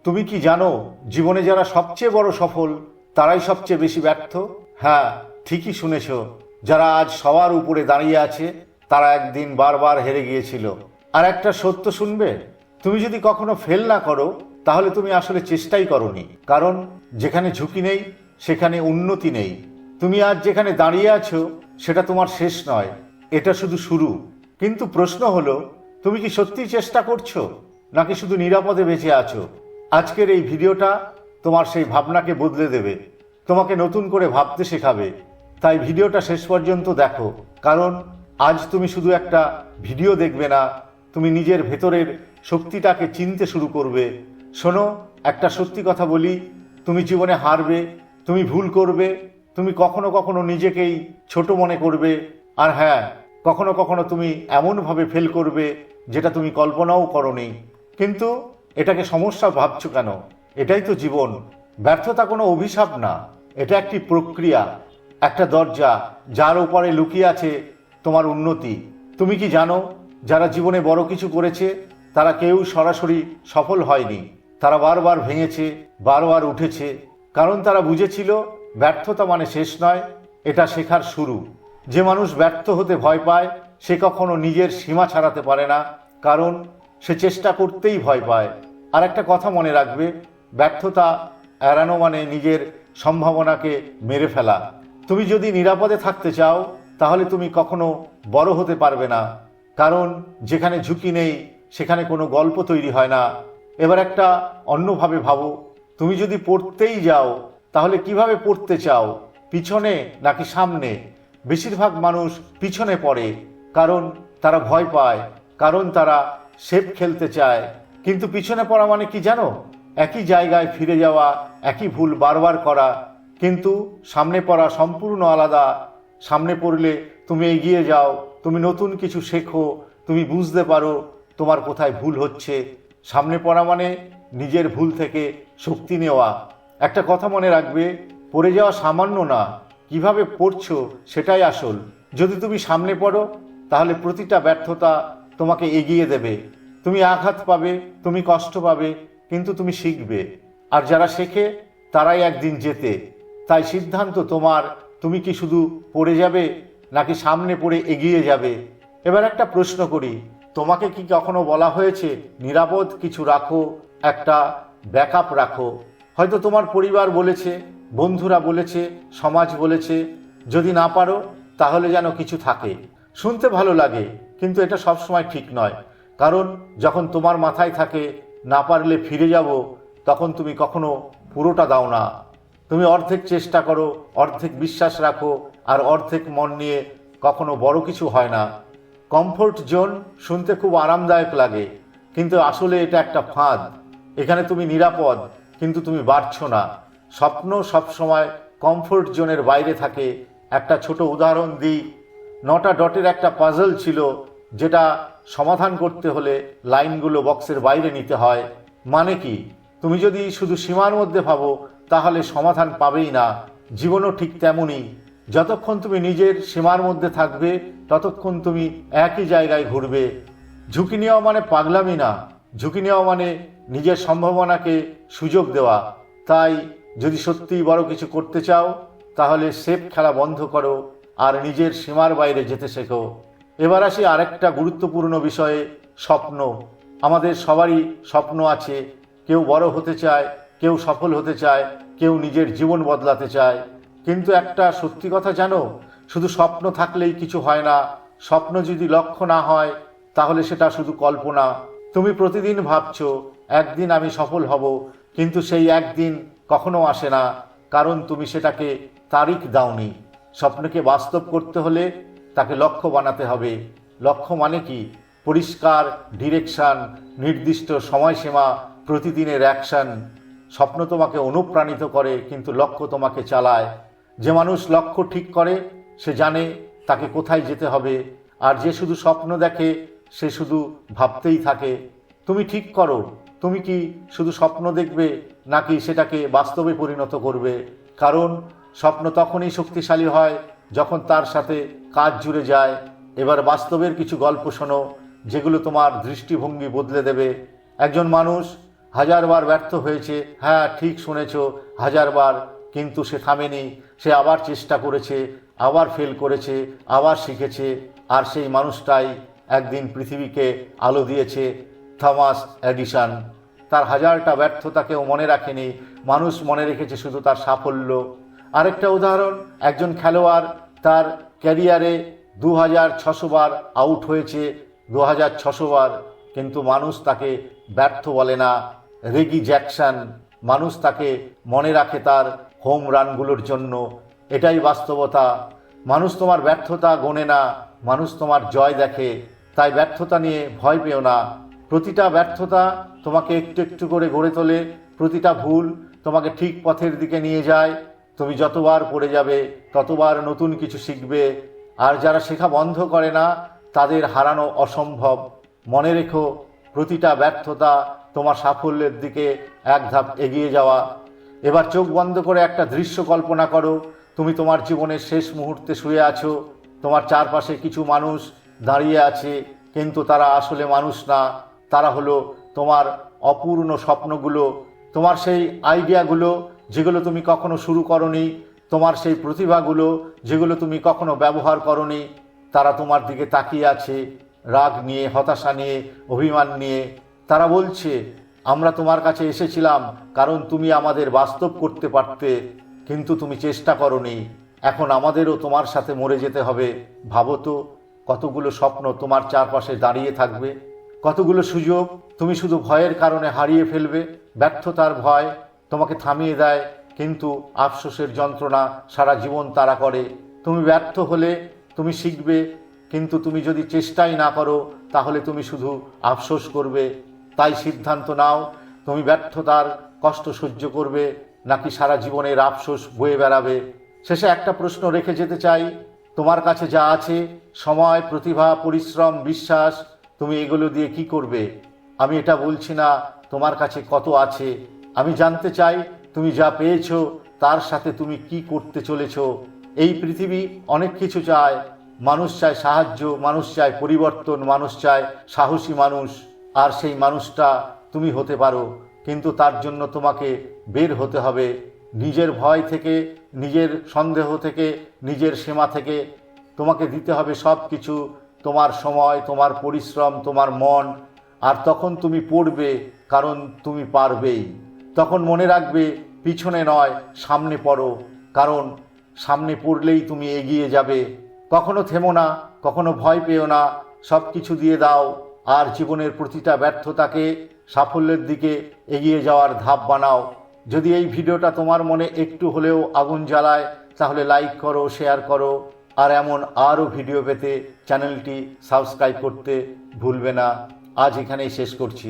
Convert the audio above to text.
তুমি কি জানো জীবনে যারা সবচেয়ে বড় সফল তারাই সবচেয়ে বেশি ব্যর্থ? হ্যাঁ, ঠিকই শুনেছ। যারা আজ সবার উপরে দাঁড়িয়ে আছে তারা একদিন বারবার হেরে গিয়েছিল। আর একটা সত্য শুনবে, তুমি যদি কখনো ফেল না করো তাহলে তুমি আসলে চেষ্টাই করোনি। কারণ যেখানে ঝুঁকি নেই সেখানে উন্নতি নেই। তুমি আজ যেখানে দাঁড়িয়ে আছো সেটা তোমার শেষ নয়, এটা শুধু শুরু। কিন্তু প্রশ্ন হলো, তুমি কি সত্যিই চেষ্টা করছো নাকি শুধু নিরাপদে বেঁচে আছো? আজকের এই ভিডিওটা তোমার সেই ভাবনাকে বদলে দেবে, তোমাকে নতুন করে ভাবতে শেখাবে। তাই ভিডিওটা শেষ পর্যন্ত দেখো, কারণ আজ তুমি শুধু একটা ভিডিও দেখবে না, তুমি নিজের ভেতরের শক্তিটাকে চিনতে শুরু করবে। শোনো, একটা সত্যি কথা বলি, তুমি জীবনে হারবে, তুমি ভুল করবে, তুমি কখনো কখনো নিজেকেই ছোট মনে করবে। আর হ্যাঁ, কখনো কখনো তুমি এমনভাবে ফেল করবে যেটা তুমি কল্পনাও করোনি। কিন্তু এটাকে সমস্যা ভাবছো কেন? এটাই তো জীবন। ব্যর্থতা কোনো অভিশাপ না, এটা একটি প্রক্রিয়া, একটা দরজা যার উপরে লুকিয়ে আছে তোমার উন্নতি। তুমি কি জানো, যারা জীবনে বড় কিছু করেছে তারা কেউ সরাসরি সফল হয়নি। তারা বারবার ভেঙেছে, বারবার উঠেছে, কারণ তারা বুঝেছিল ব্যর্থতা মানে শেষ নয়, এটা শেখার শুরু। যে মানুষ ব্যর্থ হতে ভয় পায় সে কখনো নিজের সীমা ছাড়াতে পারে না, কারণ সে চেষ্টা করতেই ভয় পায়। আর একটা কথা মনে রাখবে, ব্যর্থতা এড়ানো মানে নিজের সম্ভাবনাকে মেরে ফেলা। তুমি যদি নিরাপদে থাকতে চাও তাহলে তুমি কখনো বড় হতে পারবে না, কারণ যেখানে ঝুঁকি নেই সেখানে কোনো গল্প তৈরি হয় না। এবার একটা অন্যভাবে ভাবো, তুমি যদি পড়তেই যাও তাহলে কিভাবে পড়তে চাও, পিছনে নাকি সামনে? বেশিরভাগ মানুষ পিছনে পড়ে, কারণ তারা ভয় পায়, কারণ তারা সেফ খেলতে চায়। কিন্তু পিছনে পড়া মানে কি জানো? একই জায়গায় ফিরে যাওয়া, একই ভুল বারবার করা। কিন্তু সামনে পড়া সম্পূর্ণ আলাদা। সামনে পড়লে তুমি এগিয়ে যাও, তুমি নতুন কিছু শেখো, তুমি বুঝতে পারো তোমার কোথায় ভুল হচ্ছে। সামনে পড়া মানে নিজের ভুল থেকে শক্তি নেওয়া। একটা কথা মনে রাখবে, পড়ে যাওয়া সামান্য না, কিভাবে পড়ছো সেটাই আসল। যদি তুমি সামনে পড়ো তাহলে প্রতিটা ব্যর্থতা তোমাকে এগিয়ে দেবে। তুমি আঘাত পাবে, তুমি কষ্ট পাবে, কিন্তু তুমি শিখবে। আর যারা শেখে তারাই একদিন জেতে। তাই সিদ্ধান্ত তোমার, তুমি কি শুধু পড়ে যাবে নাকি সামনে পড়ে এগিয়ে যাবে? এবার একটা প্রশ্ন করি, তোমাকে কি কখনো বলা হয়েছে নিরাপদ কিছু রাখো, একটা ব্যাকআপ রাখো? হয়তো তোমার পরিবার বলেছে, বন্ধুরা বলেছে, সমাজ বলেছে, যদি না পারো তাহলে যেন কিছু থাকে। শুনতে ভালো লাগে, কিন্তু এটা সবসময় ঠিক নয়। কারণ যখন তোমার মাথায় থাকে না পারলে ফিরে যাব, তখন তুমি কখনো পুরোটা দাও না। তুমি অর্ধেক চেষ্টা করো, অর্ধেক বিশ্বাস রাখো, আর অর্ধেক মন নিয়ে কখনো বড় কিছু হয় না। কমফোর্ট জোন শুনতে খুব আরামদায়ক লাগে, কিন্তু আসলে এটা একটা ফাঁদ। এখানে তুমি নিরাপদ, কিন্তু তুমি বাড়ছো না। স্বপ্ন সবসময় কমফোর্ট জোনের বাইরে থাকে। একটা ছোট উদাহরণ দিই, 9টা ডটের একটা পাজল ছিল, যেটা সমাধান করতে হলে লাইনগুলো বক্সের বাইরে নিতে হয়। মানে কি? তুমি যদি শুধু সীমার মধ্যে ভাবো তাহলে সমাধান পাবেই না। জীবনও ঠিক তেমনই। যতক্ষণ তুমি নিজের সীমার মধ্যে থাকবে ততক্ষণ তুমি একই জায়গায় ঘুরবে। ঝুঁকি নেওয়া মানে পাগলামি না, ঝুঁকি নেওয়া মানে নিজের সম্ভাবনাকে সুযোগ দেওয়া। তাই যদি সত্যিই বড় কিছু করতে চাও তাহলে সেফ খেলা বন্ধ করো আর নিজের সীমার বাইরে যেতে শেখো। এবার আসি আরেকটা গুরুত্বপূর্ণ বিষয়ে, স্বপ্ন। আমাদের সবারই স্বপ্ন আছে। কেউ বড় হতে চায়, কেউ সফল হতে চায়, কেউ নিজের জীবন বদলাতে চায়। কিন্তু একটা সত্যি কথা জানো, শুধু স্বপ্ন থাকলেই কিছু হয় না। স্বপ্ন যদি লক্ষ্য না হয় তাহলে সেটা শুধু কল্পনা। তুমি প্রতিদিন ভাবছো একদিন আমি সফল হব, কিন্তু সেই একদিন কখনো আসে না, কারণ তুমি সেটাকে তারিখ দাওনি। স্বপ্নকে বাস্তব করতে হলে তাকে লক্ষ্য বানাতে হবে। লক্ষ্য মানে কি? পরিষ্কার ডিরেকশন, নির্দিষ্ট সময়সীমা, প্রতিদিনের অ্যাকশন। স্বপ্ন তোমাকে অনুপ্রাণিত করে, কিন্তু লক্ষ্য তোমাকে চালায়। যে মানুষ লক্ষ্য ঠিক করে সে জানে তাকে কোথায় যেতে হবে, আর যে শুধু স্বপ্ন দেখে সে শুধু ভাবতেই থাকে। তুমি ঠিক করো, তুমি কি শুধু স্বপ্ন দেখবে নাকি সেটাকে বাস্তবে পরিণত করবে? কারণ স্বপ্ন তখনই শক্তিশালী হয় যখন তার সাথে কাজ জুড়ে যায়। এবার বাস্তবের কিছু গল্প শোনো, যেগুলো তোমার দৃষ্টিভঙ্গি বদলে দেবে। একজন মানুষ হাজারবার ব্যর্থ হয়েছে, হ্যাঁ ঠিক শুনেছ, হাজারবার, কিন্তু সে থামেনি। সে আবার চেষ্টা করেছে, আবার ফেল করেছে, আবার শিখেছে। আর সেই মানুষটাই একদিন পৃথিবীকে আলো দিয়েছে, থমাস এডিসন। তার হাজারটা ব্যর্থতাকেও মনে রাখেনি, মানুষ মনে রেখেছে শুধু তার সাফল্য। আরেকটা উদাহরণ, একজন খেলোয়াড় তার ক্যারিয়ারে 2600 বার আউট হয়েছে, 2600 বার, কিন্তু মানুষ তাকে ব্যর্থ বলে না। রেগি জ্যাকসন, মানুষ তাকে মনে রাখে তার হোম রানগুলোর জন্য। এটাই বাস্তবতা। মানুষ তোমার ব্যর্থতা গোনে না, মানুষ তোমার জয় দেখে। তাই ব্যর্থতা নিয়ে ভয় পেও না। প্রতিটা ব্যর্থতা তোমাকে একটু একটু করে গড়ে তোলে, প্রতিটা ভুল তোমাকে ঠিক পথের দিকে নিয়ে যায়। তুমি যতবার পড়ে যাবে ততবার নতুন কিছু শিখবে। আর যারা শেখা বন্ধ করে না তাদের হারানো অসম্ভব। মনে রেখো, প্রতিটা ব্যর্থতা তোমার সাফল্যের দিকে এক ধাপ এগিয়ে যাওয়া। এবার চোখ বন্ধ করে একটা দৃশ্য কল্পনা করো। তুমি তোমার জীবনের শেষ মুহূর্তে শুয়ে আছো, তোমার চারপাশে কিছু মানুষ দাঁড়িয়ে আছে, কিন্তু তারা আসলে মানুষ না। তারা হলো তোমার অপূর্ণ স্বপ্নগুলো, তোমার সেই আইডিয়াগুলো যেগুলো তুমি কখনো শুরু করনি, তোমার সেই প্রতিভাগুলো যেগুলো তুমি কখনো ব্যবহার করনি। তারা তোমার দিকে তাকিয়ে আছে, রাগ নিয়ে, হতাশা নিয়ে, অভিমান নিয়ে। তারা বলছে, আমরা তোমার কাছে এসেছিলাম কারণ তুমি আমাদের বাস্তব করতে পারতে, কিন্তু তুমি চেষ্টা করনি। এখন আমাদেরও তোমার সাথে মরে যেতে হবে। ভাবো তো, কতগুলো স্বপ্ন তোমার চারপাশে দাঁড়িয়ে থাকবে, কতগুলো সুযোগ তুমি শুধু ভয়ের কারণে হারিয়ে ফেলবে। ব্যর্থতার ভয় তোমাকে থামিয়ে দেয়, কিন্তু আফসোসের যন্ত্রণা সারা জীবন তাড়া করে। তুমি ব্যর্থ হলে তুমি শিখবে, কিন্তু তুমি যদি চেষ্টাই না করো তাহলে তুমি শুধু আফসোস করবে। তাই সিদ্ধান্ত নাও, তুমি ব্যর্থতার কষ্ট সহ্য করবে নাকি সারা জীবনের আফসোস বয়ে বেড়াবে। শেষে একটা প্রশ্ন রেখে যেতে চাই, তোমার কাছে যা আছে, সময়, প্রতিভা, পরিশ্রম, বিশ্বাস, তুমি এগুলো দিয়ে কি করবে? আমি এটা বলছি না তোমার কাছে কত আছে, আমি জানতে চাই তুমি যা পেয়েছো তার সাথে তুমি কি করতে চলেছো। এই পৃথিবী অনেক কিছু চায়, মানুষ চায় সাহায্য, মানুষ চায় পরিবর্তন, মানুষ চায় সাহসী মানুষ। আর সেই মানুষটা তুমি হতে পারো, কিন্তু তার জন্য তোমাকে বের হতে হবে নিজের ভয় থেকে, নিজের সন্দেহ থেকে, নিজের সীমা থেকে। তোমাকে দিতে হবে সব কিছু, তোমার সময়, তোমার পরিশ্রম, তোমার মন। আর তখন তুমি পড়বে, কারণ তুমি পারবেই। তখন মনে রাখবে, পিছনে নয় সামনে পড়ো, কারণ সামনে পড়লেই তুমি এগিয়ে যাবে। কখনো থেমো না, কখনো ভয় পেও না, সব কিছু দিয়ে দাও। আর জীবনের প্রতিটা ব্যর্থতাকে সাফল্যের দিকে এগিয়ে যাওয়ার ধাপ বানাও। যদি এই ভিডিওটা তোমার মনে একটু হলেও আগুন জ্বালায় তাহলে লাইক করো, শেয়ার করো। আর এমন আরও ভিডিও পেতে চ্যানেলটি সাবস্ক্রাইব করতে ভুলবে না। আজ এখানেই শেষ করছি।